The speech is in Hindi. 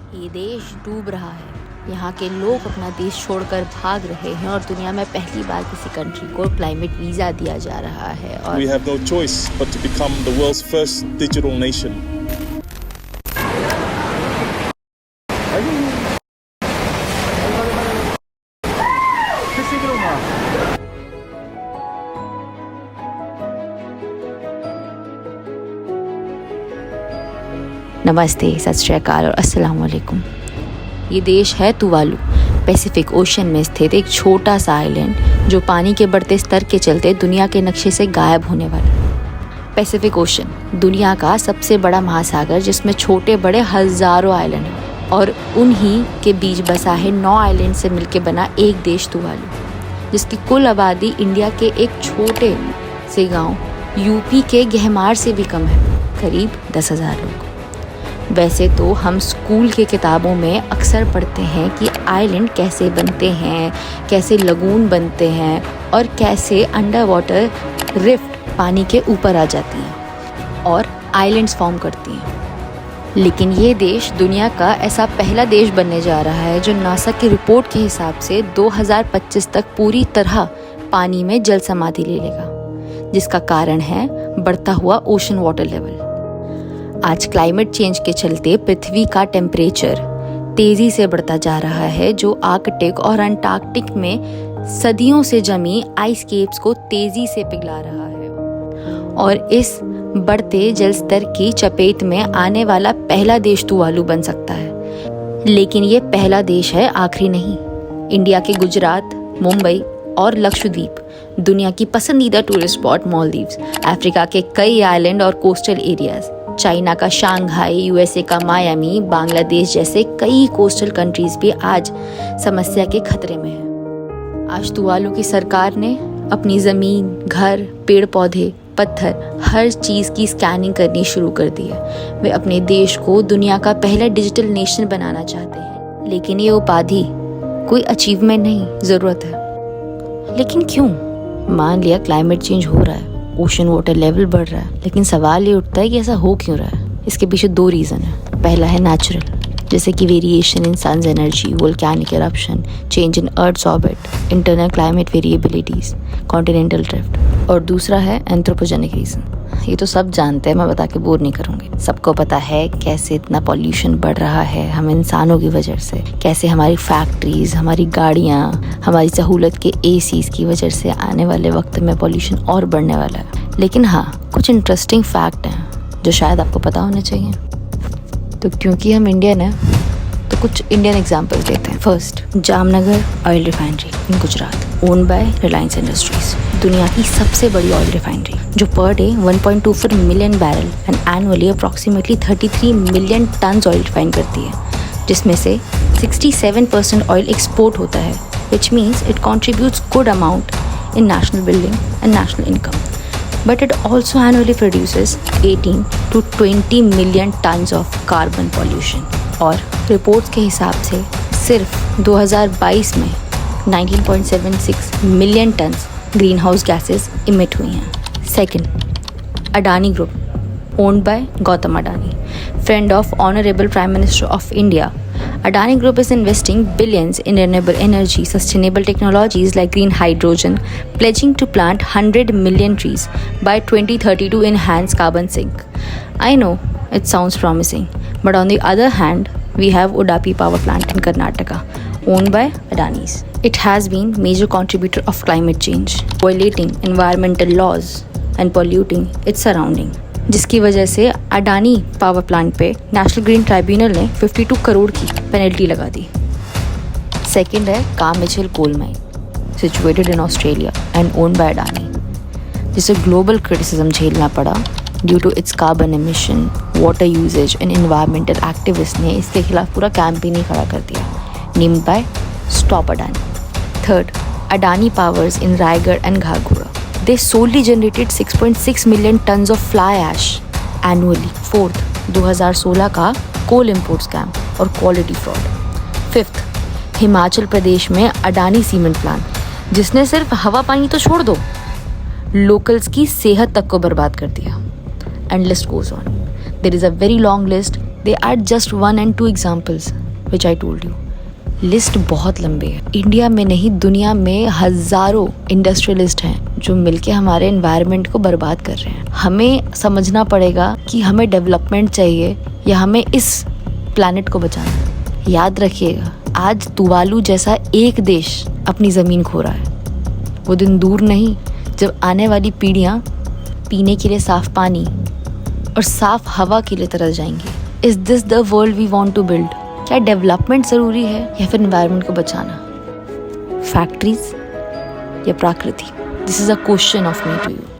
ये देश डूब रहा है। यहाँ के लोग अपना देश छोड़कर भाग रहे हैं और दुनिया में पहली बार किसी कंट्री को क्लाइमेट वीज़ा दिया जा रहा है और We have no choice but to become the world's first digital nation. नमस्ते, सत श्री अकाल और अस्सलाम वालेकुम। ये देश है तुवालू, पैसिफिक ओशन में स्थित एक छोटा सा आइलैंड जो पानी के बढ़ते स्तर के चलते दुनिया के नक्शे से गायब होने वाला। पैसिफिक ओशन दुनिया का सबसे बड़ा महासागर जिसमें छोटे बड़े हजारों आइलैंड हैं और उन्हीं के बीच बसा है 9 आइलैंड से मिलकर बना एक देश तुवालू, जिसकी कुल आबादी इंडिया के एक छोटे से गांव यूपी के गहमार से भी कम है, करीब 10,000 लोग। वैसे तो हम स्कूल के किताबों में अक्सर पढ़ते हैं कि आइलैंड कैसे बनते हैं, कैसे लगून बनते हैं और कैसे अंडर वाटर रिफ्ट पानी के ऊपर आ जाती हैं और आइलैंड्स फॉर्म करती हैं। लेकिन ये देश दुनिया का ऐसा पहला देश बनने जा रहा है जो नासा की रिपोर्ट के हिसाब से 2025 तक पूरी तरह पानी में जल समाधि ले लेगा, जिसका कारण है बढ़ता हुआ ओशन वाटर लेवल। आज क्लाइमेट चेंज के चलते पृथ्वी का टेम्परेचर तेजी से बढ़ता जा रहा है, जो आर्कटिक और अंटार्कटिक में सदियों से जमी आइस केप्स को तेजी से पिघला रहा है और इस बढ़ते जल स्तर की चपेट में आने वाला पहला देश तुवालू बन सकता है। लेकिन ये पहला देश है, आखिरी नहीं। इंडिया के गुजरात, मुंबई और लक्षद्वीप, दुनिया की पसंदीदा टूरिस्ट स्पॉट मालदीव्स, अफ्रीका के कई आइलैंड और कोस्टल एरियाज, चाइना का शांघाई, यूएसए का मायामी, बांग्लादेश जैसे कई कोस्टल कंट्रीज भी आज समस्या के खतरे में हैं। आज तुवालू की सरकार ने अपनी ज़मीन, घर, पेड़ पौधे, पत्थर, हर चीज़ की स्कैनिंग करनी शुरू कर दी है। वे अपने देश को दुनिया का पहला डिजिटल नेशन बनाना चाहते हैं, लेकिन ये उपाधि कोई अचीवमेंट नहीं, ज़रूरत है। लेकिन क्यों? मान लिया क्लाइमेट चेंज हो रहा है, ओशन वाटर लेवल बढ़ रहा है, लेकिन सवाल ये उठता है कि ऐसा हो क्यों रहा है। इसके पीछे 2 रीज़न है। पहला है नेचुरल, जैसे कि variation in sun's energy, volcanic eruption, change in earth's orbit, internal climate variabilities, continental drift. और दूसरा है एंथ्रोपोजेनिक रीज़न। ये तो सब जानते हैं, मैं बता के बोर नहीं करूँगी। सबको पता है कैसे इतना पॉल्यूशन बढ़ रहा है हम इंसानों की वजह से, कैसे हमारी फैक्ट्रीज, हमारी गाड़ियाँ, हमारी सहूलत के एसीज़ की वजह से आने वाले वक्त में पॉल्यूशन और बढ़ने वाला है। लेकिन हाँ, कुछ इंटरेस्टिंग फैक्ट हैं जो शायद आपको पता होने चाहिए। तो क्योंकि हम इंडियन हैं तो कुछ इंडियन एग्जाम्पल्स देते हैं। First, Jamnagar oil refinery in Gujarat, owned by Reliance Industries, दुनिया की सबसे बड़ी ऑयल रिफाइनरी जो per day 1.24 million barrel and annually approximately 33 million tons oil refine करती है, जिसमें से 67% ऑयल एक्सपोर्ट होता है, which means it contributes good amount in national building and national income. But it also annually produces 18 to 20 million tons of carbon pollution. और रिपोर्ट्स के हिसाब से सिर्फ 2022 में 19.76 million turns green house gases emit हुई हैं। Second, Adani group, owned by Gautam Adani, friend of Honorable Prime Minister of India. Adani Group is investing billions in renewable energy, sustainable technologies like green hydrogen, pledging to plant 100 million trees by 2030 to enhance carbon sink. I know it sounds promising, but on the other hand, we have Udapi power plant in Karnataka, owned by Adani's. It has been major contributor of climate change, violating environmental laws and polluting its surrounding, जिसकी वजह से अडानी पावर प्लांट पे नेशनल ग्रीन ट्राइब्यूनल ने 52 करोड़ की पेनल्टी लगा दी। सेकंड है Carmichael coal mine, situated in Australia and owned by Adani, जिसे ग्लोबल क्रिटिसिज्म झेलना पड़ा due to its carbon emission, water usage and environmental activist ने इसके खिलाफ पूरा कैंपेन ही खड़ा कर दिया, named by stop Adani. Third, Adani powers in Raigarh and Ghaghra, they solely generated 6.6 million tons of fly ash annually. Fourth, 2016 का कोल इम्पोर्ट स्कैम और quality fraud. Fifth, Himachal Pradesh में अडानी सीमेंट प्लांट, जिसने सिर्फ हवा पानी तो छोड़ दो, लोकल्स की सेहत तक को बर्बाद कर दिया। And list goes on. There is a very long list they are just 1 and 2 examples which I told you. List बहुत लंबी है। इंडिया में नहीं, दुनिया में हज़ारों इंडस्ट्रियलिस्ट हैं जो मिलके हमारे एनवायरनमेंट को बर्बाद कर रहे हैं। हमें समझना पड़ेगा कि हमें डेवलपमेंट चाहिए या हमें इस प्लैनेट को बचाना है। याद रखिएगा, आज तुवालू जैसा एक देश अपनी ज़मीन खो रहा है। वो दिन दूर नहीं जब आने वाली पीढ़ियाँ पीने के लिए साफ पानी और साफ हवा के लिए तरस जाएंगी। Is this the world we want to build? क्या डेवलपमेंट ज़रूरी है या फिर एनवायरनमेंट को बचाना? फैक्ट्रीज या प्रकृति? This is a question of me to you.